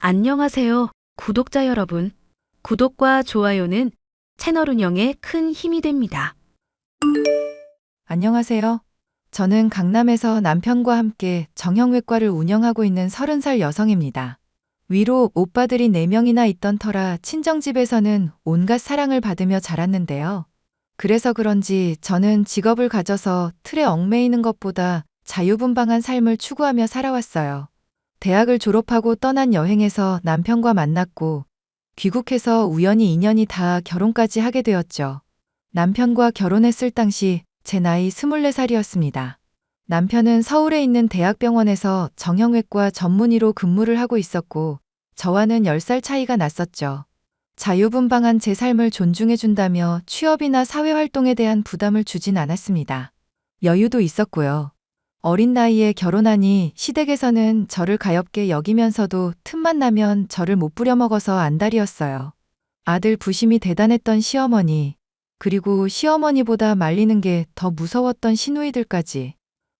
안녕하세요, 구독자 여러분. 구독과 좋아요는 채널 운영에 큰 힘이 됩니다. 안녕하세요. 저는 강남에서 남편과 함께 정형외과를 운영하고 있는 30살 여성입니다. 위로 오빠들이 4명이나 있던 터라 친정집에서는 온갖 사랑을 받으며 자랐는데요. 그래서 그런지 저는 직업을 가져서 틀에 얽매이는 것보다 자유분방한 삶을 추구하며 살아왔어요. 대학을 졸업하고 떠난 여행에서 남편과 만났고 귀국해서 우연히 인연이 닿아 결혼까지 하게 되었죠. 남편과 결혼했을 당시 제 나이 24살이었습니다. 남편은 서울에 있는 대학병원에서 정형외과 전문의로 근무를 하고 있었고 저와는 10살 차이가 났었죠. 자유분방한 제 삶을 존중해준다며 취업이나 사회활동에 대한 부담을 주진 않았습니다. 여유도 있었고요. 어린 나이에 결혼하니 시댁에서는 저를 가엾게 여기면서도 틈만 나면 저를 못 부려먹어서 안달이었어요. 아들 부심이 대단했던 시어머니, 그리고 시어머니보다 말리는 게 더 무서웠던 시누이들까지.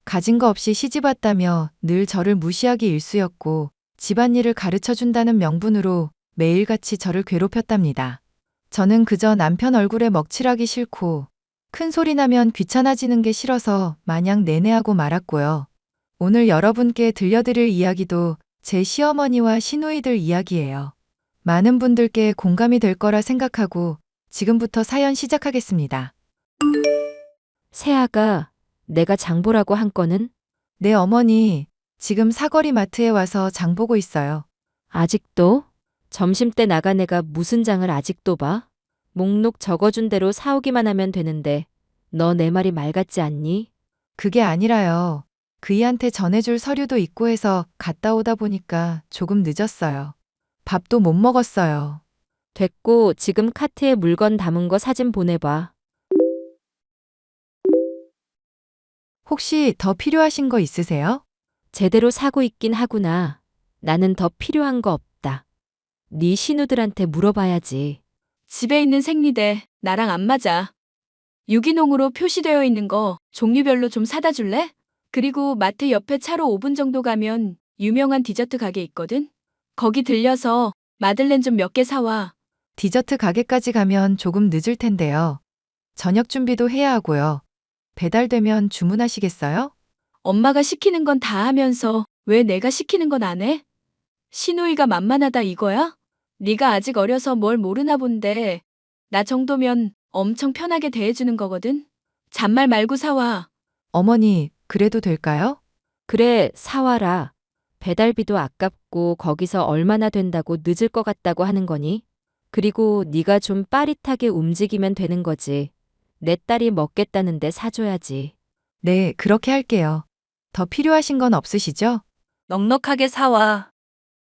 가진 거 없이 시집왔다며 늘 저를 무시하기 일쑤였고 집안일을 가르쳐준다는 명분으로 매일같이 저를 괴롭혔답니다. 저는 그저 남편 얼굴에 먹칠하기 싫고 큰 소리 나면 귀찮아지는 게 싫어서 마냥 내내하고 말았고요. 오늘 여러분께 들려드릴 이야기도 제 시어머니와 시누이들 이야기예요. 많은 분들께 공감이 될 거라 생각하고 지금부터 사연 시작하겠습니다. 세아가 내가 장보라고 한 거는? 네, 어머니. 지금 사거리 마트에 와서 장 보고 있어요. 아직도? 점심때 나간 애가 무슨 장을 아직도 봐? 목록 적어준 대로 사오기만 하면 되는데 너 내 말이 말 같지 않니? 그게 아니라요. 그이한테 전해줄 서류도 있고 해서 갔다 오다 보니까 조금 늦었어요. 밥도 못 먹었어요. 됐고 지금 카트에 물건 담은 거 사진 보내봐. 혹시 더 필요하신 거 있으세요? 제대로 사고 있긴 하구나. 나는 더 필요한 거 없다. 네 신우들한테 물어봐야지. 집에 있는 생리대 나랑 안 맞아. 유기농으로 표시되어 있는 거 종류별로 좀 사다 줄래? 그리고 마트 옆에 차로 5분 정도 가면 유명한 디저트 가게 있거든? 거기 들려서 마들렌 좀 몇 개 사와. 디저트 가게까지 가면 조금 늦을 텐데요. 저녁 준비도 해야 하고요. 배달되면 주문하시겠어요? 엄마가 시키는 건 다 하면서 왜 내가 시키는 건 안 해? 시누이가 만만하다 이거야? 네가 아직 어려서 뭘 모르나 본데 나 정도면 엄청 편하게 대해주는 거거든? 잔말 말고 사와. 어머니, 그래도 될까요? 그래, 사와라. 배달비도 아깝고 거기서 얼마나 된다고 늦을 것 같다고 하는 거니? 그리고 네가 좀 빠릿하게 움직이면 되는 거지. 내 딸이 먹겠다는데 사줘야지. 네, 그렇게 할게요. 더 필요하신 건 없으시죠? 넉넉하게 사와.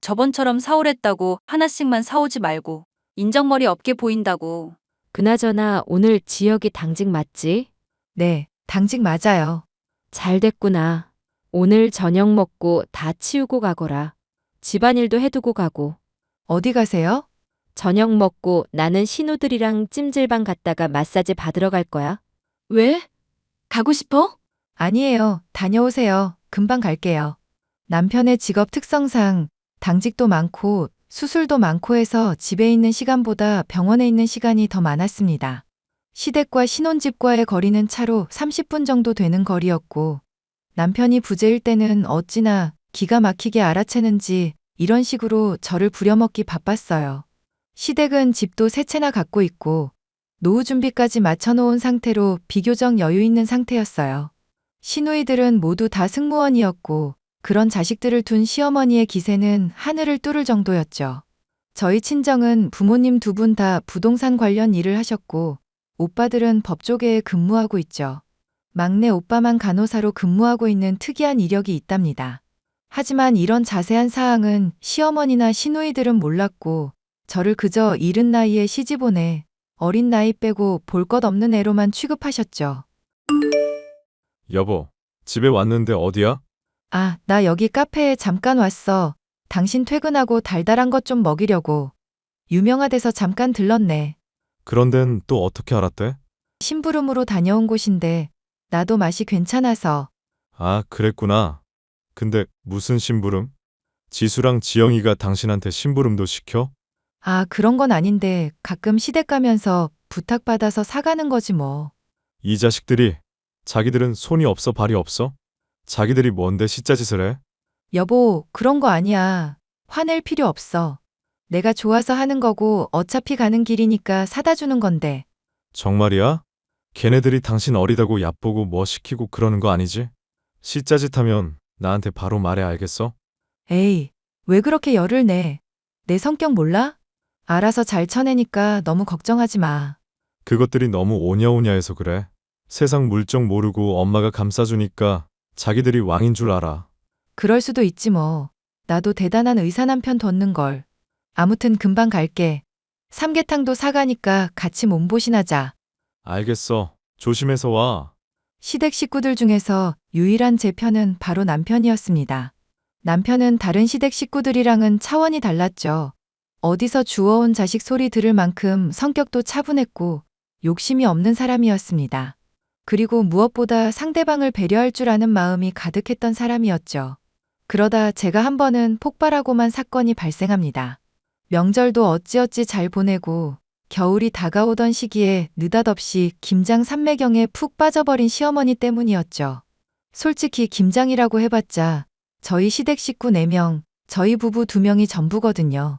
저번처럼 사오랬다고 하나씩만 사오지 말고. 인정머리 없게 보인다고. 그나저나 오늘 지역이 당직 맞지? 네, 당직 맞아요. 잘 됐구나. 오늘 저녁 먹고 다 치우고 가거라. 집안일도 해두고 가고. 어디 가세요? 저녁 먹고 나는 신우들이랑 찜질방 갔다가 마사지 받으러 갈 거야. 왜? 가고 싶어? 아니에요. 다녀오세요. 금방 갈게요. 남편의 직업 특성상 당직도 많고 수술도 많고 해서 집에 있는 시간보다 병원에 있는 시간이 더 많았습니다. 시댁과 신혼집과의 거리는 차로 30분 정도 되는 거리였고 남편이 부재일 때는 어찌나 기가 막히게 알아채는지 이런 식으로 저를 부려먹기 바빴어요. 시댁은 집도 세 채나 갖고 있고 노후 준비까지 맞춰놓은 상태로 비교적 여유 있는 상태였어요. 시누이들은 모두 다 승무원이었고 그런 자식들을 둔 시어머니의 기세는 하늘을 뚫을 정도였죠. 저희 친정은 부모님 두 분 다 부동산 관련 일을 하셨고 오빠들은 법조계에 근무하고 있죠. 막내 오빠만 간호사로 근무하고 있는 특이한 이력이 있답니다. 하지만 이런 자세한 사항은 시어머니나 시누이들은 몰랐고 저를 그저 이른 나이에 시집오내 어린 나이 빼고 볼 것 없는 애로만 취급하셨죠. 여보, 집에 왔는데 어디야? 아, 나 여기 카페에 잠깐 왔어. 당신 퇴근하고 달달한 것 좀 먹이려고. 유명하대서 잠깐 들렀네. 그런 데는 또 어떻게 알았대? 심부름으로 다녀온 곳인데 나도 맛이 괜찮아서. 아, 그랬구나. 근데 무슨 심부름? 지수랑 지영이가 당신한테 심부름도 시켜? 아, 그런 건 아닌데 가끔 시댁 가면서 부탁받아서 사가는 거지 뭐. 이 자식들이 자기들은 손이 없어 발이 없어? 자기들이 뭔데 시짜짓을 해? 여보, 그런 거 아니야. 화낼 필요 없어. 내가 좋아서 하는 거고 어차피 가는 길이니까 사다 주는 건데. 정말이야? 걔네들이 당신 어리다고 얕보고 뭐 시키고 그러는 거 아니지? 시짜짓하면 나한테 바로 말해 알겠어? 에이, 왜 그렇게 열을 내? 내 성격 몰라? 알아서 잘 쳐내니까 너무 걱정하지 마. 그것들이 너무 오냐오냐해서 그래. 세상 물정 모르고 엄마가 감싸주니까 자기들이 왕인 줄 알아. 그럴 수도 있지 뭐. 나도 대단한 의사 남편 뒀는 걸. 아무튼 금방 갈게. 삼계탕도 사가니까 같이 몸보신하자. 알겠어. 조심해서 와. 시댁 식구들 중에서 유일한 제 편은 바로 남편이었습니다. 남편은 다른 시댁 식구들이랑은 차원이 달랐죠. 어디서 주워온 자식 소리 들을 만큼 성격도 차분했고 욕심이 없는 사람이었습니다. 그리고 무엇보다 상대방을 배려할 줄 아는 마음이 가득했던 사람이었죠. 그러다 제가 한 번은 폭발하고만 사건이 발생합니다. 명절도 어찌어찌 잘 보내고 겨울이 다가오던 시기에 느닷없이 김장 삼매경에 푹 빠져버린 시어머니 때문이었죠. 솔직히 김장이라고 해봤자 저희 시댁 식구 4명, 저희 부부 2명이 전부거든요.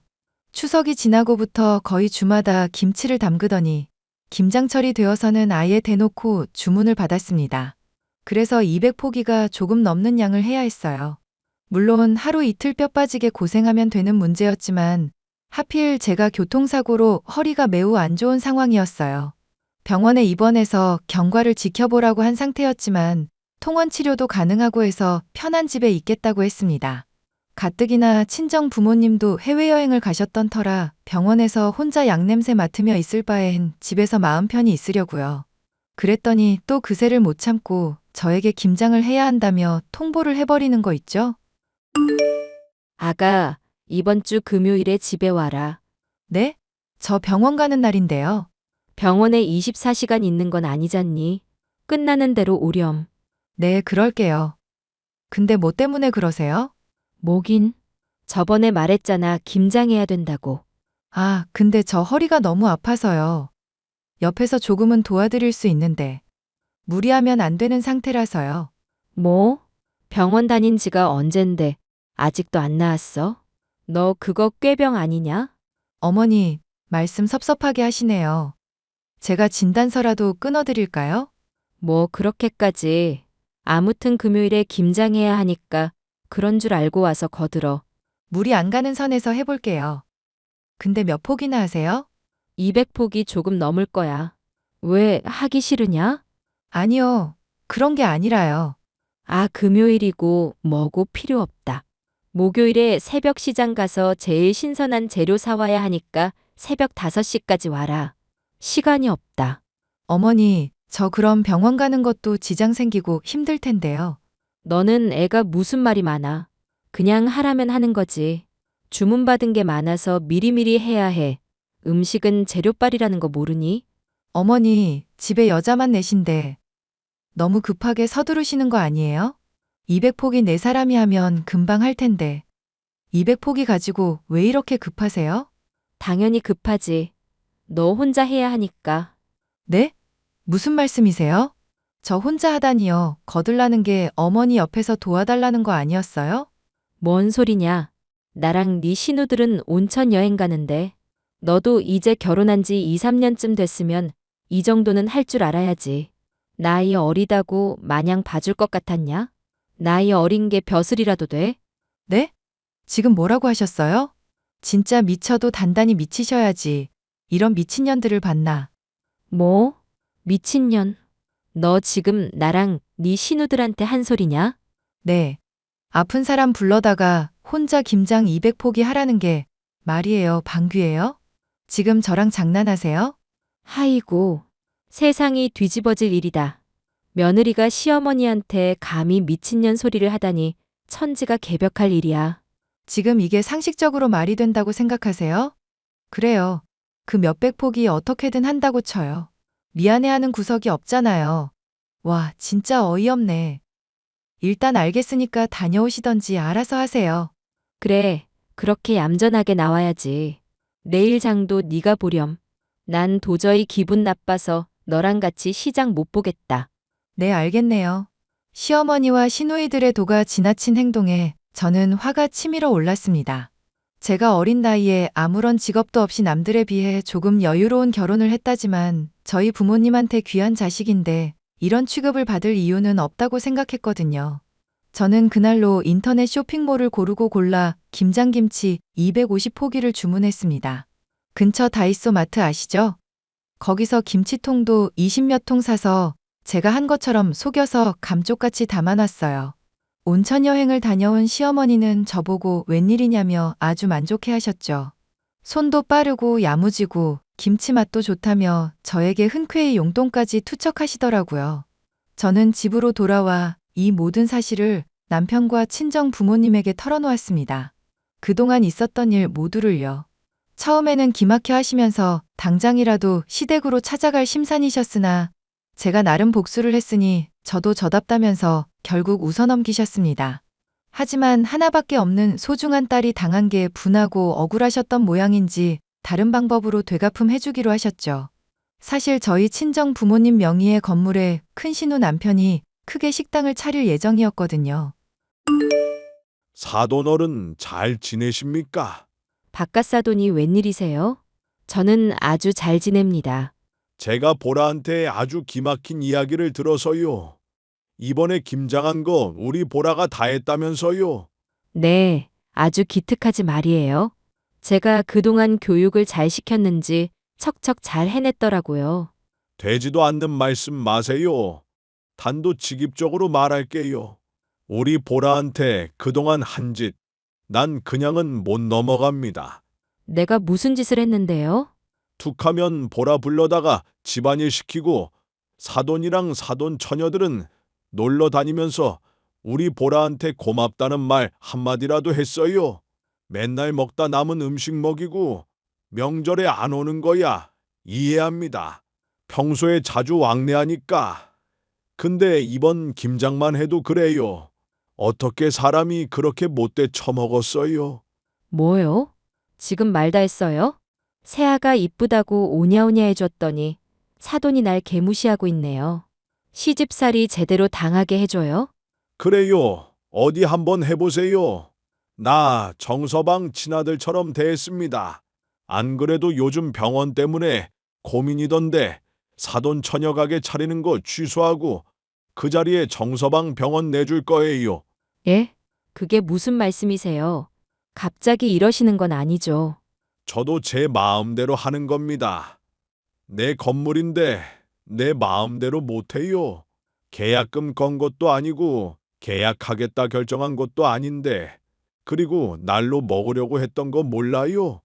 추석이 지나고부터 거의 주마다 김치를 담그더니 김장철이 되어서는 아예 대놓고 주문을 받았습니다. 그래서 200포기가 조금 넘는 양을 해야 했어요. 물론 하루 이틀 뼈 빠지게 고생하면 되는 문제였지만 하필 제가 교통사고로 허리가 매우 안 좋은 상황이었어요. 병원에 입원해서 경과를 지켜보라고 한 상태였지만 통원 치료도 가능하고 해서 편한 집에 있겠다고 했습니다. 가뜩이나 친정 부모님도 해외여행을 가셨던 터라 병원에서 혼자 양냄새 맡으며 있을 바엔 집에서 마음 편히 있으려고요. 그랬더니 또 그새를 못 참고 저에게 김장을 해야 한다며 통보를 해버리는 거 있죠? 아가, 이번 주 금요일에 집에 와라. 네? 저 병원 가는 날인데요. 병원에 24시간 있는 건 아니잖니. 끝나는 대로 오렴. 네, 그럴게요. 근데 뭐 때문에 그러세요? 뭐긴? 저번에 말했잖아, 김장해야 된다고. 아, 근데 저 허리가 너무 아파서요. 옆에서 조금은 도와드릴 수 있는데 무리하면 안 되는 상태라서요. 뭐? 병원 다닌 지가 언젠데 아직도 안 나았어? 너 그거 꾀병 아니냐? 어머니, 말씀 섭섭하게 하시네요. 제가 진단서라도 끊어드릴까요? 뭐 그렇게까지. 아무튼 금요일에 김장해야 하니까 그런 줄 알고 와서 거들어. 무리 안 가는 선에서 해볼게요. 근데 몇 포기나 하세요? 200포기 조금 넘을 거야. 왜 하기 싫으냐? 아니요. 그런 게 아니라요. 아, 금요일이고 뭐고 필요 없다. 목요일에 새벽 시장 가서 제일 신선한 재료 사와야 하니까 새벽 5시까지 와라. 시간이 없다. 어머니, 저 그럼 병원 가는 것도 지장 생기고 힘들 텐데요. 너는 애가 무슨 말이 많아. 그냥 하라면 하는 거지. 주문받은 게 많아서 미리미리 해야 해. 음식은 재료빨이라는 거 모르니? 어머니, 집에 여자만 넷인데 너무 급하게 서두르시는 거 아니에요? 200포기 4사람이 하면 금방 할 텐데 200포기 가지고 왜 이렇게 급하세요? 당연히 급하지. 너 혼자 해야 하니까. 네? 무슨 말씀이세요? 저 혼자 하다니요. 거들라는 게 어머니 옆에서 도와달라는 거 아니었어요? 뭔 소리냐? 나랑 네 신우들은 온천 여행 가는데 너도 이제 결혼한 지 2, 3년쯤 됐으면 이 정도는 할 줄 알아야지. 나이 어리다고 마냥 봐줄 것 같았냐? 나이 어린 게 벼슬이라도 돼? 네? 지금 뭐라고 하셨어요? 진짜 미쳐도 단단히 미치셔야지. 이런 미친년들을 봤나? 뭐? 미친년. 너 지금 나랑 네 신우들한테 한 소리냐? 네. 아픈 사람 불러다가 혼자 김장 200포기 하라는 게 말이에요, 방귀예요? 지금 저랑 장난하세요? 하이고, 세상이 뒤집어질 일이다. 며느리가 시어머니한테 감히 미친년 소리를 하다니 천지가 개벽할 일이야. 지금 이게 상식적으로 말이 된다고 생각하세요? 그래요. 그 몇백 포기 어떻게든 한다고 쳐요. 미안해하는 구석이 없잖아요. 와, 진짜 어이없네. 일단 알겠으니까 다녀오시던지 알아서 하세요. 그래, 그렇게 얌전하게 나와야지. 내일 장도 네가 보렴. 난 도저히 기분 나빠서 너랑 같이 시장 못 보겠다. 네, 알겠네요. 시어머니와 시누이들의 도가 지나친 행동에 저는 화가 치밀어 올랐습니다. 제가 어린 나이에 아무런 직업도 없이 남들에 비해 조금 여유로운 결혼을 했다지만 저희 부모님한테 귀한 자식인데 이런 취급을 받을 이유는 없다고 생각했거든요. 저는 그날로 인터넷 쇼핑몰을 고르고 골라 김장김치 250포기를 주문했습니다. 근처 다이소 마트 아시죠? 거기서 김치통도 20몇 통 사서 제가 한 것처럼 속여서 감쪽같이 담아놨어요. 온천 여행을 다녀온 시어머니는 저보고 웬일이냐며 아주 만족해 하셨죠. 손도 빠르고 야무지고 김치 맛도 좋다며 저에게 흔쾌히 용돈까지 투척하시더라고요. 저는 집으로 돌아와 이 모든 사실을 남편과 친정 부모님에게 털어놓았습니다. 그동안 있었던 일 모두를요. 처음에는 기막혀 하시면서 당장이라도 시댁으로 찾아갈 심산이셨으나 제가 나름 복수를 했으니 저도 저답다면서 결국 웃어넘기셨습니다. 하지만 하나밖에 없는 소중한 딸이 당한 게 분하고 억울하셨던 모양인지 다른 방법으로 되갚음 해주기로 하셨죠. 사실 저희 친정 부모님 명의의 건물에 큰 신우 남편이 크게 식당을 차릴 예정이었거든요. 사돈어른 잘 지내십니까? 바깥사돈이 웬일이세요? 저는 아주 잘 지냅니다. 제가 보라한테 아주 기막힌 이야기를 들어서요. 이번에 김장한 거 우리 보라가 다 했다면서요. 네, 아주 기특하지 말이에요. 제가 그동안 교육을 잘 시켰는지 척척 잘 해냈더라고요. 되지도 않는 말씀 마세요. 단도직입적으로 말할게요. 우리 보라한테 그동안 한 짓, 난 그냥은 못 넘어갑니다. 내가 무슨 짓을 했는데요? 툭하면 보라 불러다가 집안일 시키고 사돈이랑 사돈 처녀들은 놀러 다니면서 우리 보라한테 고맙다는 말 한마디라도 했어요. 맨날 먹다 남은 음식 먹이고 명절에 안 오는 거야. 이해합니다. 평소에 자주 왕래하니까. 근데 이번 김장만 해도 그래요. 어떻게 사람이 그렇게 못돼 처먹었어요? 뭐요? 지금 말 다 했어요? 새아가 이쁘다고 오냐오냐 해줬더니 사돈이 날 개무시하고 있네요. 시집살이 제대로 당하게 해줘요? 그래요. 어디 한번 해보세요. 나 정서방 친아들처럼 대했습니다. 안 그래도 요즘 병원 때문에 고민이던데 사돈 처녀 가게 차리는 거 취소하고 그 자리에 정서방 병원 내줄 거예요. 예? 그게 무슨 말씀이세요? 갑자기 이러시는 건 아니죠. 저도 제 마음대로 하는 겁니다. 내 건물인데 내 마음대로 못해요. 계약금 건 것도 아니고 계약하겠다 결정한 것도 아닌데 그리고 날로 먹으려고 했던 거 몰라요?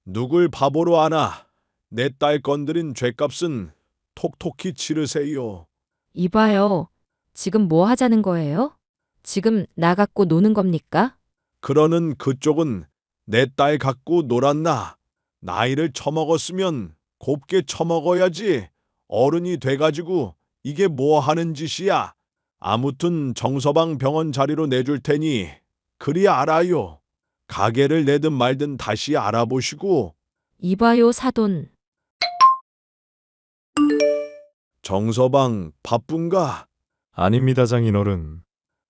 누굴 바보로 아나? 내 딸 건드린 죗값은 톡톡히 치르세요. 이봐요. 지금 뭐 하자는 거예요? 지금 나 갖고 노는 겁니까? 그러는 그쪽은 내 딸 갖고 놀았나? 나이를 처먹었으면 곱게 처먹어야지. 어른이 돼가지고 이게 뭐 하는 짓이야? 아무튼 정서방 병원 자리로 내줄 테니 그리 알아요. 가게를 내든 말든 다시 알아보시고. 이봐요, 사돈. 정서방 바쁜가? 아닙니다, 장인어른.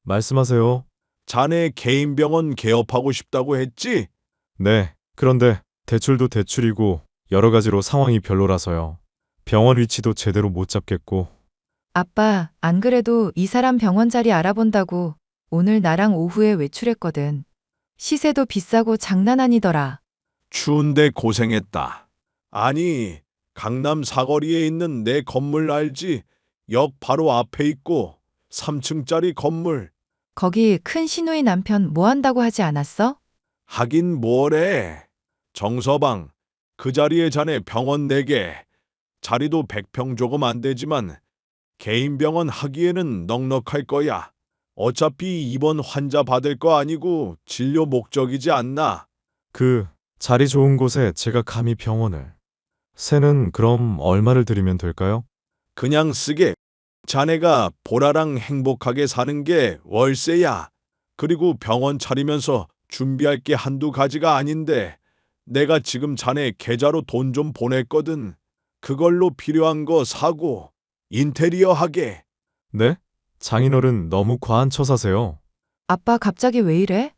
말씀하세요. 자네 개인 병원 개업하고 싶다고 했지? 네, 그런데 대출도 대출이고 여러 가지로 상황이 별로라서요. 병원 위치도 제대로 못 잡겠고. 아빠, 안 그래도 이 사람 병원 자리 알아본다고 오늘 나랑 오후에 외출했거든. 시세도 비싸고 장난 아니더라. 추운데 고생했다. 아니, 강남 사거리에 있는 내 건물 알지? 역 바로 앞에 있고 3층짜리 건물. 거기 큰 시누이 남편 뭐 한다고 하지 않았어? 하긴 뭐래. 정서방, 그 자리에 자네 병원 4개. 자리도 100평 조금 안 되지만 개인 병원 하기에는 넉넉할 거야. 어차피 입원 환자 받을 거 아니고 진료 목적이지 않나? 그 자리 좋은 곳에 제가 감히 병원을. 새는 그럼 얼마를 드리면 될까요? 그냥 쓰게. 자네가 보라랑 행복하게 사는 게 월세야. 그리고 병원 차리면서 준비할 게 한두 가지가 아닌데 내가 지금 자네 계좌로 돈 좀 보냈거든. 그걸로 필요한 거 사고 인테리어 하게. 네? 장인어른 너무 과한 처사세요. 아빠 갑자기 왜 이래?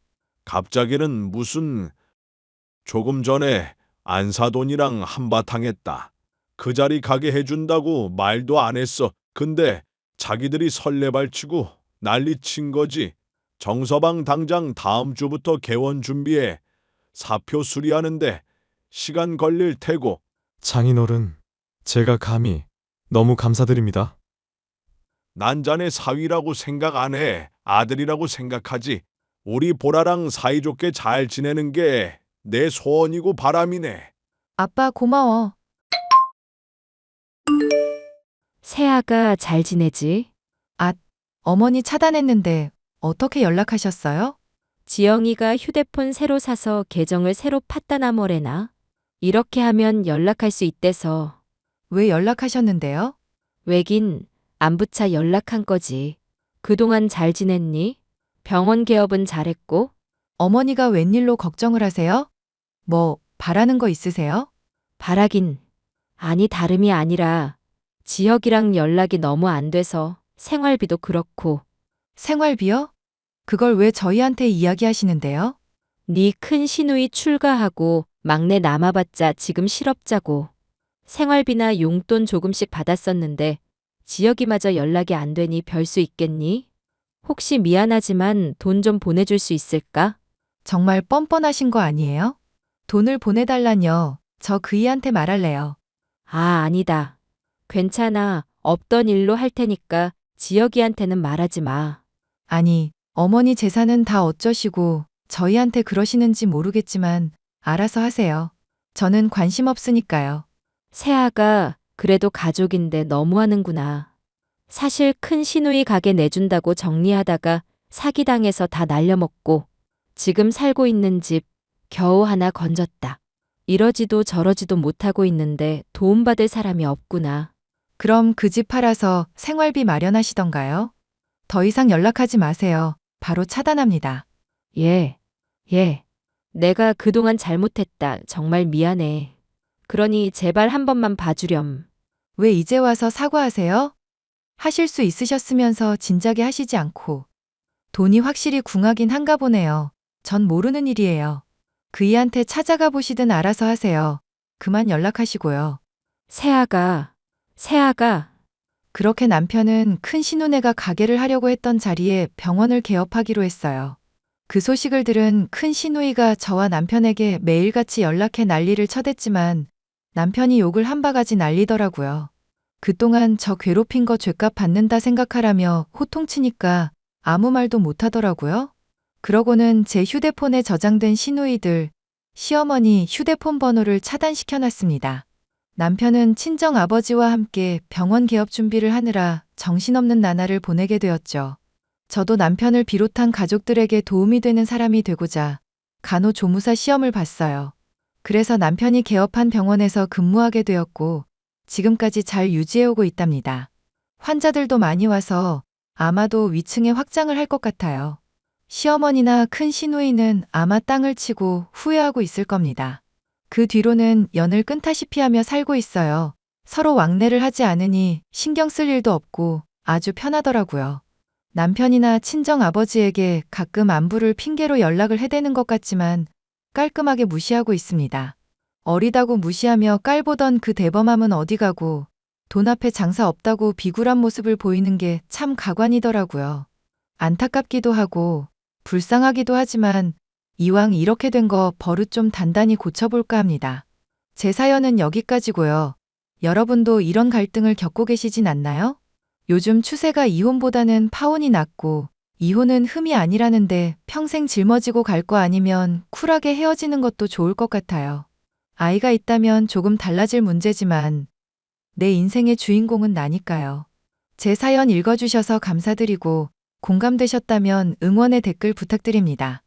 갑자기는 무슨 조금 전에 안사돈이랑 한바탕 했다. 그 자리 가게 해준다고 말도 안 했어. 근데 자기들이 설레발치고 난리친 거지. 정서방 당장 다음 주부터 개원 준비해. 사표 수리하는데 시간 걸릴 테고. 장인어른, 제가 감히 너무 감사드립니다. 난 자네 사위라고 생각 안 해. 아들이라고 생각하지. 우리 보라랑 사이좋게 잘 지내는 게 내 소원이고 바람이네. 아빠 고마워. 세아가 잘 지내지? 어머니 차단했는데 어떻게 연락하셨어요? 지영이가 휴대폰 새로 사서 계정을 새로 팠다나 뭐래나? 이렇게 하면 연락할 수 있대서. 왜 연락하셨는데요? 왜긴 안부차 연락한 거지. 그동안 잘 지냈니? 병원 개업은 잘했고? 어머니가 웬일로 걱정을 하세요? 뭐 바라는 거 있으세요? 바라긴. 아니 다름이 아니라 지혁이랑 연락이 너무 안 돼서 생활비도 그렇고. 생활비요? 그걸 왜 저희한테 이야기하시는데요? 네 큰 시누이 출가하고 막내 남아봤자 지금 실업자고. 생활비나 용돈 조금씩 받았었는데 지혁이마저 연락이 안 되니 별 수 있겠니? 혹시 미안하지만 돈 좀 보내줄 수 있을까? 정말 뻔뻔하신 거 아니에요? 돈을 보내달라뇨. 저 그이한테 말할래요. 아, 아니다. 괜찮아. 없던 일로 할 테니까 지혁이한테는 말하지 마. 아니, 어머니 재산은 다 어쩌시고 저희한테 그러시는지 모르겠지만 알아서 하세요. 저는 관심 없으니까요. 세아가 그래도 가족인데 너무하는구나. 사실 큰 시누이 가게 내준다고 정리하다가 사기당해서 다 날려먹고 지금 살고 있는 집 겨우 하나 건졌다. 이러지도 저러지도 못하고 있는데 도움받을 사람이 없구나. 그럼 그 집 팔아서 생활비 마련하시던가요? 더 이상 연락하지 마세요. 바로 차단합니다. 예. 내가 그동안 잘못했다. 정말 미안해. 그러니 제발 한 번만 봐주렴. 왜 이제 와서 사과하세요? 하실 수 있으셨으면서 진작에 하시지 않고. 돈이 확실히 궁하긴 한가 보네요. 전 모르는 일이에요. 그이한테 찾아가 보시든 알아서 하세요. 그만 연락하시고요. 세아가. 그렇게 남편은 큰 신혼애가 가게를 하려고 했던 자리에 병원을 개업하기로 했어요. 그 소식을 들은 큰 시누이가 저와 남편에게 매일같이 연락해 난리를 쳐댔지만 남편이 욕을 한 바가지 날리더라고요. 그동안 저 괴롭힌 거 죗값 받는다 생각하라며 호통치니까 아무 말도 못하더라고요. 그러고는 제 휴대폰에 저장된 시누이들, 시어머니 휴대폰 번호를 차단시켜놨습니다. 남편은 친정 아버지와 함께 병원 개업 준비를 하느라 정신없는 나날을 보내게 되었죠. 저도 남편을 비롯한 가족들에게 도움이 되는 사람이 되고자 간호조무사 시험을 봤어요. 그래서 남편이 개업한 병원에서 근무하게 되었고 지금까지 잘 유지해오고 있답니다. 환자들도 많이 와서 아마도 위층에 확장을 할 것 같아요. 시어머니나 큰 시누이는 아마 땅을 치고 후회하고 있을 겁니다. 그 뒤로는 연을 끈다시피 하며 살고 있어요. 서로 왕래를 하지 않으니 신경 쓸 일도 없고 아주 편하더라고요. 남편이나 친정 아버지에게 가끔 안부를 핑계로 연락을 해대는 것 같지만 깔끔하게 무시하고 있습니다. 어리다고 무시하며 깔보던 그 대범함은 어디 가고 돈 앞에 장사 없다고 비굴한 모습을 보이는 게 참 가관이더라고요. 안타깝기도 하고 불쌍하기도 하지만 이왕 이렇게 된 거 버릇 좀 단단히 고쳐볼까 합니다. 제 사연은 여기까지고요. 여러분도 이런 갈등을 겪고 계시진 않나요? 요즘 추세가 이혼보다는 파혼이 낫고 이혼은 흠이 아니라는데 평생 짊어지고 갈 거 아니면 쿨하게 헤어지는 것도 좋을 것 같아요. 아이가 있다면 조금 달라질 문제지만 내 인생의 주인공은 나니까요. 제 사연 읽어주셔서 감사드리고 공감되셨다면 응원의 댓글 부탁드립니다.